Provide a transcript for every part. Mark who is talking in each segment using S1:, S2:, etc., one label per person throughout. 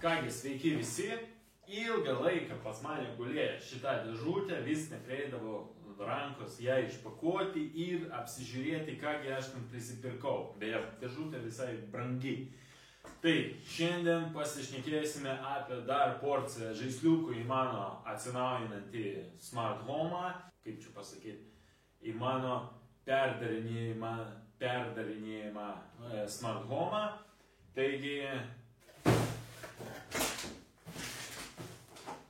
S1: Kągi, sveiki visi. Ilgą laiką pas mane gulėjo šitą dėžutę, vis neprieidavo rankos ją išpakuoti ir apsižiūrėti, kągi aš ten prisipirkau. Beje, dėžutė visai brangi. Tai šiandien pasišnekėsime apie dar porciją žaisliukų į mano atsinaujinantį smart home, kaip čia pasakyti, į mano perdarinėjimą smart home. Taigi,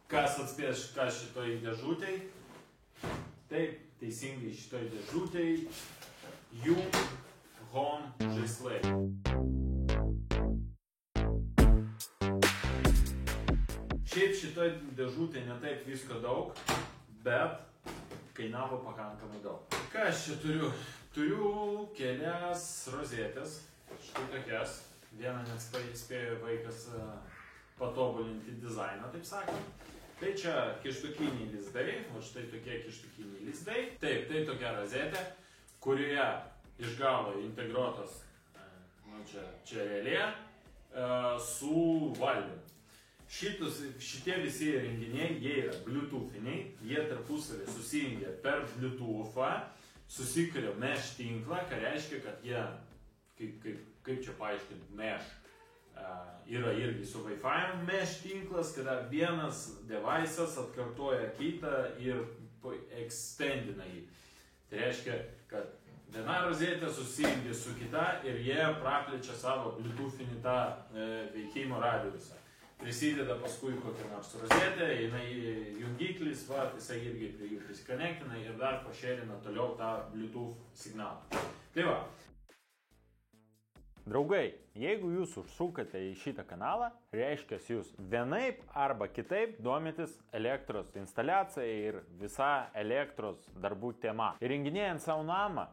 S1: kas atspės, kas šitoj dėžutėj? Taip, teisingai šitoj dėžutėj Jung Home žaislai. Šiaip šitoj dėžutėj netaip visko daug, bet kainavo pakankamai daug. Ką aš čia turiu? Turiu kelias rozetės, štai tokias. Vieną net spėjo vaikas patobulinti dizainą, taip sakant. Tai čia kištukiniai lizdai, o štai tokie kištukiniai lizdai. Taip, tai tokia rozetė, kurioje iš galo integruotos, čia relė, su valdymu. Šitie visi įrenginiai, jie yra bluetoothiniai, jie tarpusavį susijungia per bluetoothą, susikuria mesh tinklą, ką reiškia, kad jie, kaip čia paaiškinti, mesh, yra irgi su Wi-Fi mesh tinklas, kada vienas device'as atkartoja kitą ir extendina jį. Tai reiškia, kad viena rozetė susijungia su kita ir jie praplečia savo bluetoothinį tą veikimo radiusą. Prisideda paskui kokią nors rozetę, jinai jungiklis, jisai irgi prie jų prisikonektina ir dar pašerina toliau tą Bluetooth signalą. Tai va.
S2: Draugai, jeigu jūs užsukate į šitą kanalą, reiškia jūs vienaip arba kitaip domitės elektros instaliacija ir visa elektros darbų tema. Įrenginėjant savo namą,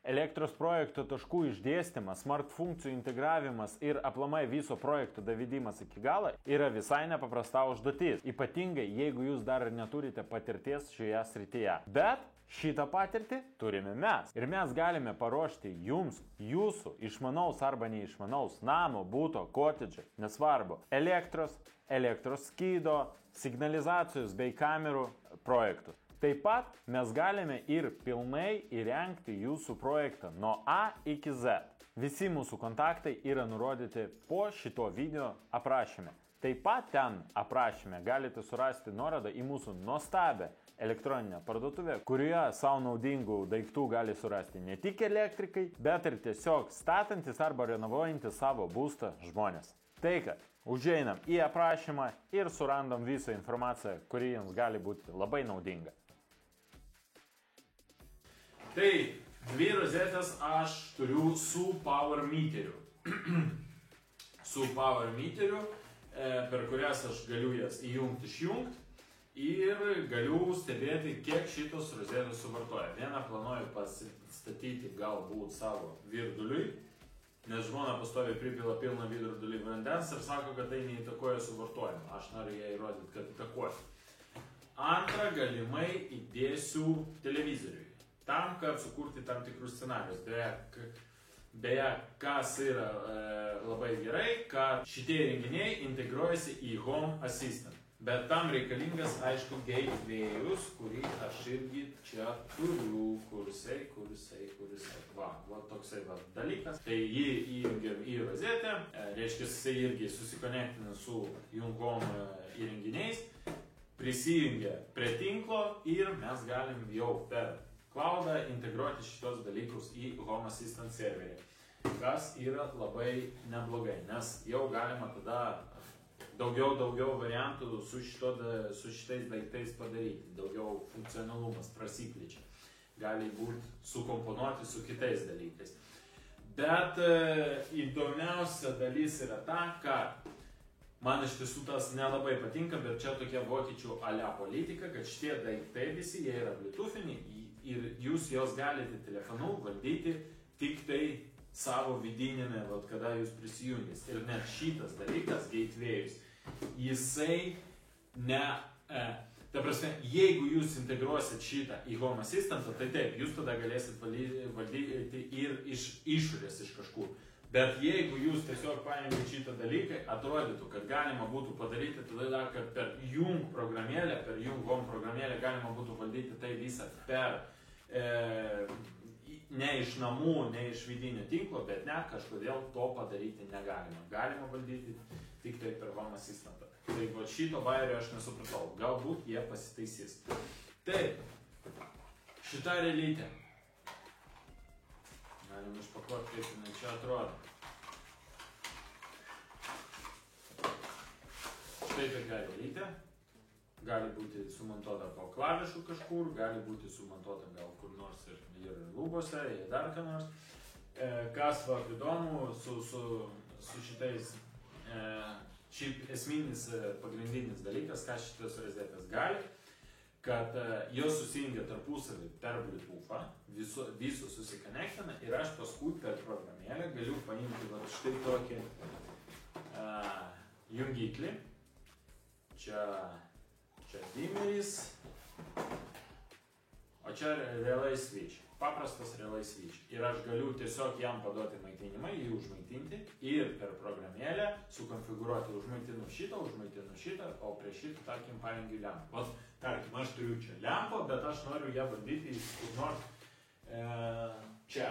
S2: elektros projekto taškų išdėstymas, smart funkcijų integravimas ir aplamai viso projekto davedimas iki galo yra visai nepaprasta užduotis. Ypatingai, jeigu jūs dar neturite patirties šioje srityje. Bet šitą patirtį turime mes. Ir mes galime paruošti jums, jūsų išmanaus arba neišmanaus namo, būto, kotedžo, nesvarbu, elektros skydo, signalizacijos bei kamerų projektus. Taip pat mes galime ir pilnai įrengti jūsų projektą nuo A iki Z. Visi mūsų kontaktai yra nurodyti po šito video aprašyme. Taip pat ten aprašyme galite surasti nuorodą į mūsų nuostabią elektroninę parduotuvę, kurioje savo naudingų daiktų gali surasti ne tik elektrikai, bet ir tiesiog statantis arba renovuojantis savo būstą žmonės. Tai kad, užeinam į aprašymą ir surandam visą informaciją, kuri jums gali būti labai naudinga.
S1: Tai dvi rozetės aš turiu su power meteriu. Su power meteriu, per kurias aš galiu jas įjungti, išjungti ir galiu stebėti, kiek šitos rozetės suvartoja. Vieną planuoju pastatyti galbūt savo virduliui, nes žmona pastoviai pripila pilną virdulį vandens ir sako, kad tai neįtakoja suvartojimą. Aš noriu ją įrodyti, kad įtakoja. Antrą galimai įdėsiu televizoriui. Tam, kad sukurti tam tikrus scenarius. Beje, kas yra labai gerai, kad šitie įrenginiai integruojasi į Home Assistant. Bet tam reikalingas, aišku, gateway'us, kurį aš irgi čia turiu, kursai. Va toksai dalykas. Tai jį įjungiam į rozetę, reiškia, jisai irgi susikonektina su Jung Home įrenginiais, prisijungia prie tinklo ir mes galim jau per cloudą integruoti šitos dalykus į Home Assistant serverį, kas yra labai neblogai, nes jau galima tada daugiau variantų su šitais daiktais padaryti, daugiau funkcionalumas prasiplečia, gali būti sukomponuoti su kitais dalykais. Bet įdomiausia dalis yra ta, kad man iš tiesų tas nelabai patinka, bet čia tokia vokiečių alia politika, kad šitie daiktai visi, jie yra bluetoothiniai ir jūs jos galite telefonu valdyti tik tai savo vidinėme, kada jūs prisijungės. Ir net šitas dalykas, gateway'us, jisai ta prasme, jeigu jūs integruosit šitą į Home Assistantą, tai taip, jūs tada galėsit valdyti ir iš išorės iš kažkur. Bet jeigu jūs tiesiog paėmėte šitą dalyką, atrodytų, kad galima būtų padaryti tada dar, kad per Jung programėlę, per Jung Home programėlę galima būtų valdyti tai visą per ne iš namų, ne iš vidinio tinklo, bet ne, kažkodėl to padaryti negalima. Galima valdyti tik tai per Home Assistantą. Tai va šito bairio aš nesupratau. Galbūt jie pasitaisys. Taip, šita realybė. Galim išpakuoti, kaip jinai čia atrodo. Štai tokia realybė. Gali būti sumontuota po klavišų kažkur, gali būti sumontuota gal kur nors ir lubose, ir dar ką nors. Kas va įdomu su šitais, šiaip esminis pagrindinis dalykas, ką šitas rozetės gali, kad jos susijungia tarpusavį per Bluetooth'ą, visus susikonektina ir aš paskui per programėlę galiu paimti va, štai tokį jungiklį. Čia dimmeris, o čia relay switch, paprastas relay switch. Ir aš galiu tiesiog jam paduoti maitinimą, jį užmaitinti ir per programėlę sukonfigūruoti, užmaitinu šitą, o prie šitą, tarkim, parengiu lempą. Tarkim, aš turiu čia lempą, bet aš noriu ją valdyti kur nors čia.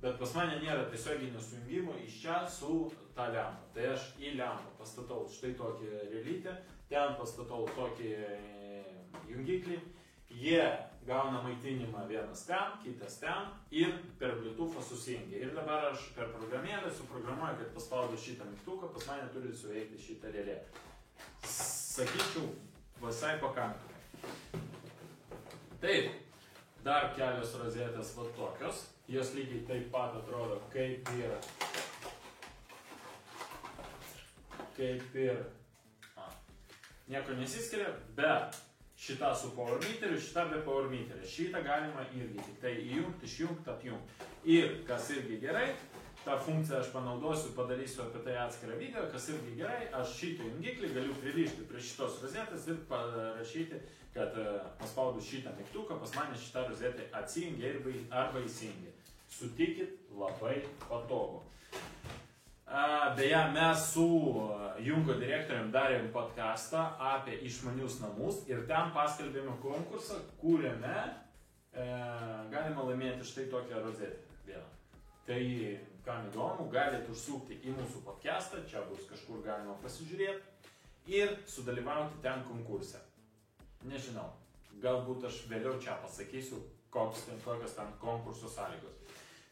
S1: Bet pas mane nėra tiesioginio sujungimo iš čia su ta lempa. Tai aš į lempą pastatau štai tokį realytę, ten pastatau tokį jungiklį, jie gauna maitinimą vienas ten, kitas ten ir per Bluetooth'ą susijungia. Ir dabar aš per programėlę suprogramuoju, kad paspaudus šitą mygtuką, pas mane turi suveikti šitą relė. Sakyčiau, visai pakankamai. Taip, dar kelios rozetės va tokios. Jos lygiai taip pat atrodo kaip ir nieko nesiskiria, bet šita su power meteriu, šita be power meteriu. Šitą galima irgi tik tai įjungti, išjungti, apjungti. Ir kas irgi gerai, tą funkciją aš panaudosiu, padarysiu apie tai atskirą video, kas irgi gerai, aš šitą jungiklį galiu pririšti prie šitos rozetės ir parašyti, kad paspaudus šitą mygtuką, pas mane šitą rozetę atsijungia arba įsijungia. Sutikit, labai patogu. Beje, mes su Jungo direktorium darėm podcastą apie išmanius namus ir ten paskelbėme konkursą, kuriame galima laimėti štai tokią rozetę. Tai, kam įdomu, galite užsukti į mūsų podcastą, čia bus kažkur galima pasižiūrėti ir sudalyvauti ten konkurse. Nežinau, galbūt aš vėliau čia pasakysiu, kokios ten konkurso sąlygos.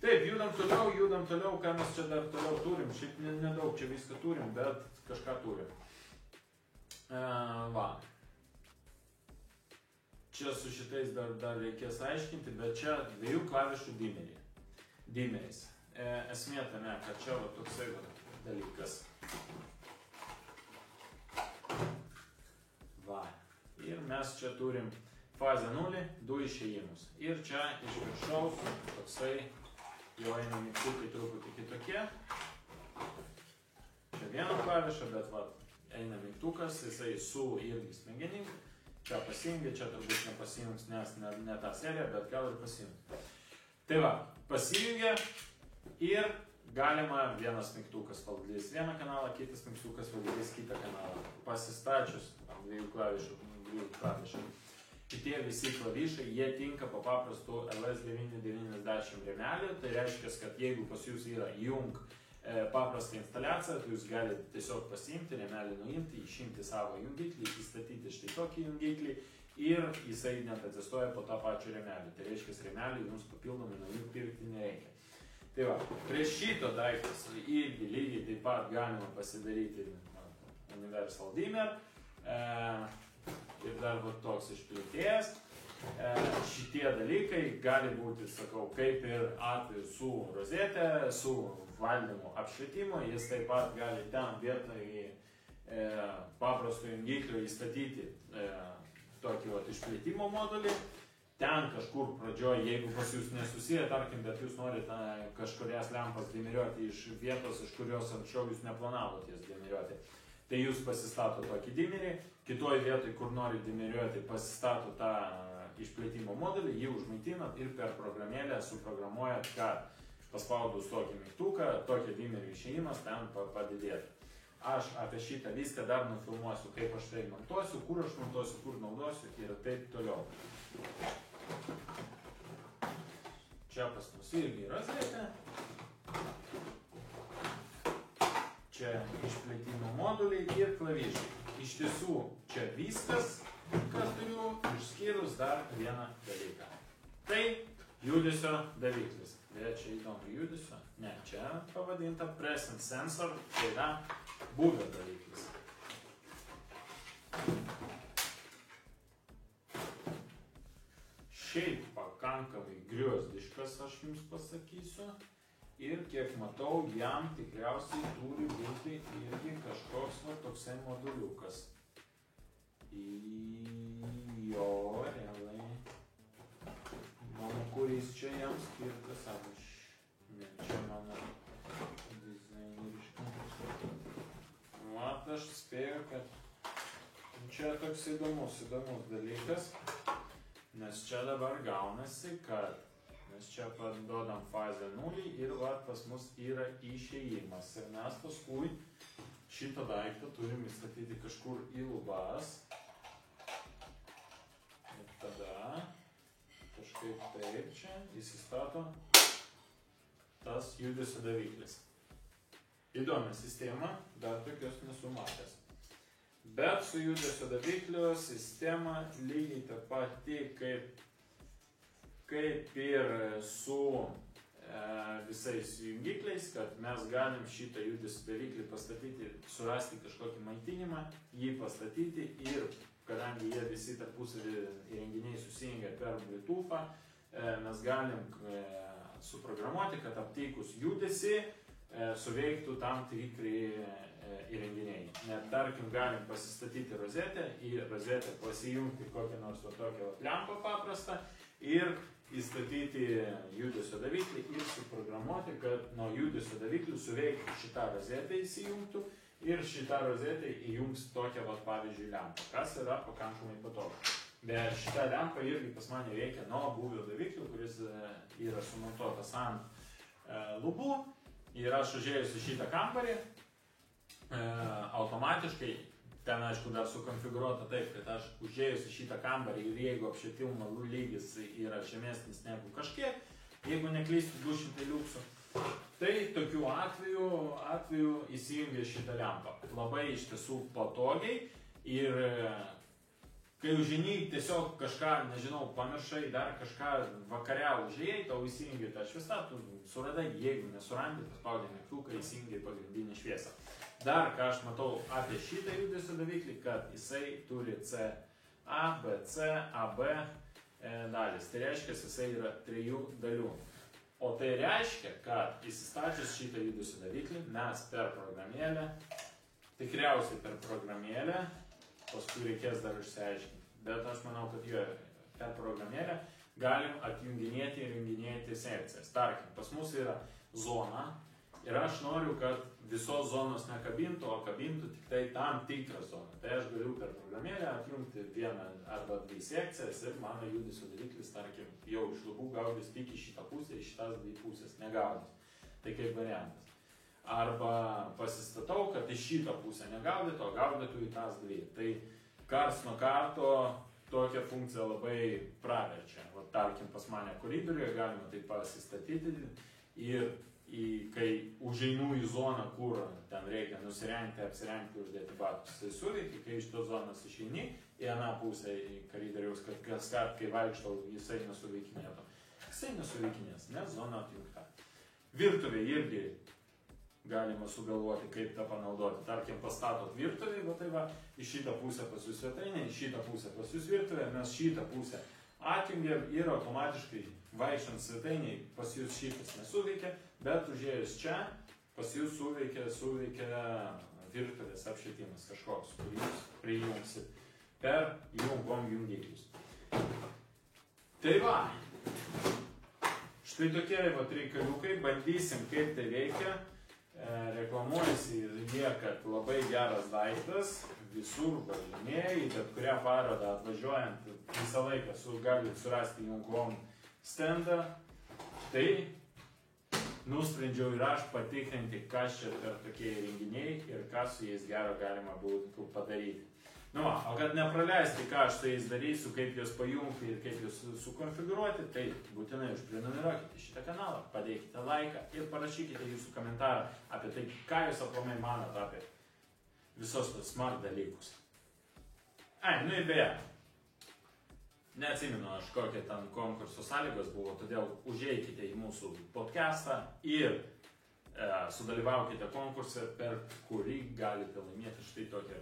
S1: Taip, judam toliau, ką mes čia dar toliau turim. Šiaip nedaug čia viską turim, bet kažką turim. Va. Čia su šitais dar reikės aiškinti, bet čia 2 klavišų dimmeris. Esmė tame, kad čia va toksai dalykas. Va. Ir mes čia turim fazę 0, 2 išėjimus. Ir čia iš viršaus toksai jau eina mygtukai truputį kitokie. Čia viena klaviša, bet va, eina mygtukas, jisai su irgi smegenim. Čia pasijungia, čia turbūt nepasijungs, nes ne ta serija, bet gal ir pasijungs. Tai va, pasijungia ir galima vienas mygtukas valdys vieną kanalą, kitas mygtukas valdys kitą kanalą. Pasistačius 2 klavišų. Šitie visi klavišai, jie tinka po paprastu LS990 rėmelį. Tai reiškia, kad jeigu pas jūs yra Jung paprasta instaliacija, tai jūs galite tiesiog pasiimti, rėmelį nuimti, išimti savo jungiklį, įstatyti štai tokį jungiklį ir jisai net atsistoja po tą pačią rėmelį. Tai reiškia, rėmelį jums papildomai naujų pirkti nereikia. Tai va, prie šito daiktas irgi lygiai taip pat galima pasidaryti Universal Dimmer. Ir dar va toks išplėtėjęs. Šitie dalykai gali būti, sakau, kaip ir atveju su rozetė, su valdymo apšvietimo. Jis taip pat gali ten vietoj paprasto jungiklio įstatyti tokį išplėtimo modulį. Ten kažkur pradžioje, jeigu pas jūs nesusiję, tarkim, bet jūs norite kažkurias lempas dimeriuoti iš vietos, iš kurios anksčiau jūs neplanavote jas dimeriuoti. Tai jūs pasistato tokį dimerį, kitoj vietoj, kur nori dimeriuoti, pasistato tą išplėtimo modulį, jį užmaitinat ir per programėlę suprogramuojat, kad paspaudus tokį mygtuką, tokio dimerio išėjimas ten padidėtų. Aš apie šitą viską dar nufilmuosiu, kaip aš tai montuosiu, kur aš montuosiu, kur naudosiu ir taip toliau. Čia pas mus irgi rozetė. Čia išplėtimo moduliai ir klavišai. Iš tiesų, čia viskas, ką turiu, išskyrus dar vieną dalyką. Tai judesio daviklis. Beje, čia įdomu judesio. Ne, čia pavadinta present sensor, tai yra būvio daviklis. Šiaip pakankamai griozdiškas, aš jums pasakysiu. Ir kiek matau, jam tikriausiai turi būti irgi kažkoks toksai moduliukas. Jo, realiai. Mano, kuris čia jam skirtas, ne, čia mano dizaineriška. Mat, aš spėju, kad čia toks įdomus dalykas, nes čia dabar gaunasi, kad mes čia duodam fazę 0 ir pas mus yra išėjimas. Ir mes paskui šitą daiktą turim įstatyti kažkur į lubas. Ir tada kažkaip taip čia įsistato tas judesio daviklis. Įdomi sistema, dar tokios nesu matęs. Bet su judesio daviklio sistema lygiai ta pati kaip ir su visais jungikliais, kad mes galim šitą judesio daviklį pastatyti, surasti kažkokį maitinimą, jį pastatyti ir kadangi jie visi tarpusavį įrenginiai susijungia per Bluetooth'ą, mes galim suprogramuoti, kad aptikus judesį suveiktų tam tikri įrenginiai. Net tarkim galim pasistatyti rozetę, į rozetę pasijungti kokią nors tokią lempą paprastą ir įstatyti judesio daviklį ir suprogramuoti, kad nuo judesio daviklių suveiktų šitą rozetę įsijungtų ir šitą rozetę įjungs tokią, pavyzdžiui, lempą, kas yra pakankamai patogu. Bet šitą lempą irgi pas mane veikia nuo būvio daviklių, kuris yra sumontuotas ant lubų. Ir aš užėjus į šitą kambarį, automatiškai, ten aišku dar sukonfigūruota taip, kad aš užėjus į šitą kambarį ir jeigu apšvietimo lygis yra žemesnis negu kažkiek, jeigu neklystu 200 liuksų, tai tokiu atveju įsijungia šitą lempą. Labai iš tiesų patogiai ir kai užeini tiesiog kažką, nežinau, pamiršai, dar kažką vakare užėjai, tau įsijungia tą šviesą, tu suradai, jeigu nesurandi, paspaudai mygtuką, įsijungia pagrindinę šviesą. Dar, ką aš matau apie šitą judesio daviklį, kad jisai turi CA, BC, AB dalis. Tai reiškia, jisai yra 3 dalių. O tai reiškia, kad įsistačius šitą judesio daviklį, mes per programėlę, tikriausiai per programėlę, paskui reikės dar išsiaiškinti, bet aš manau, kad jo per programėlę galim atjunginėti ir junginėti sekcijas. Tarkim, pas mus yra zona ir aš noriu, kad visos zonos nekabintų, o kabintų tik tai tam tikrą zoną. Tai aš galiu per programėlę atjungti 1 arba 2 sekcijas ir mano judesio daviklis, tarkim, jau iš lubų gaudys tik į šitą pusę, į šitas 2 pusės negaudys. Tai kaip variantas. Arba pasistatau, kad į šitą pusę negaudytų, o gaudytų į tas 2. Tai karts nuo karto tokią funkciją labai praverčia. O tarkim, pas mane koridoriuje galima tai pasistatyti ir kai užeinu į zoną, kur ten reikia nusirengti, apsirengti, uždėti batus, tai suveikia, kai iš tos zonos išeini į aną pusę į koridoriaus, kad kaskart, kai vaikštau, jisai nesuveikinėtų. Jisai nesuveikinės, nes zona atjungta. Virtuvė irgi galima sugalvoti, kaip tą panaudoti. Tarkim, pastatot virtuvę, tai va, į šitą pusę pas jūs svetainė, į šitą pusę pas jūs virtuvė, mes šitą pusę atjungiam ir automatiškai vaikščiant svetainiai pas jūs šitas nesuveikia, bet užėjus čia pas jūs suveikia virtuvės apšvietimas kažkoks, kurį jūs prijungsit per jungom jungiklius. Tai va, štai tokie reikaliukai, bandysim kaip tai veikia. Reklamuojasi jie, kad labai geras daiktas, visur važinėjai, bet kurią parodą atvažiuojant visą laiką galit surasti jungom stendą. Tai nusprendžiau ir aš patikrinti, kas čia per tokie renginiai ir ką su jais gero galima būtų padaryti. Nu, o kad nepraleisti, ką aš su jais darysiu, kaip juos pajungti ir kaip juos sukonfigūruoti, tai būtinai užprenumeruokite šitą kanalą, padėkite laiką ir parašykite jūsų komentarą apie tai, ką jūs aplamai manot apie visos tos smart dalykus. Nu ir beje, neatsimenu aš kokie ten konkurso sąlygos buvo, todėl užeikite į mūsų podcastą ir sudalyvaukite konkursą, per kurį galite laimėti štai tokią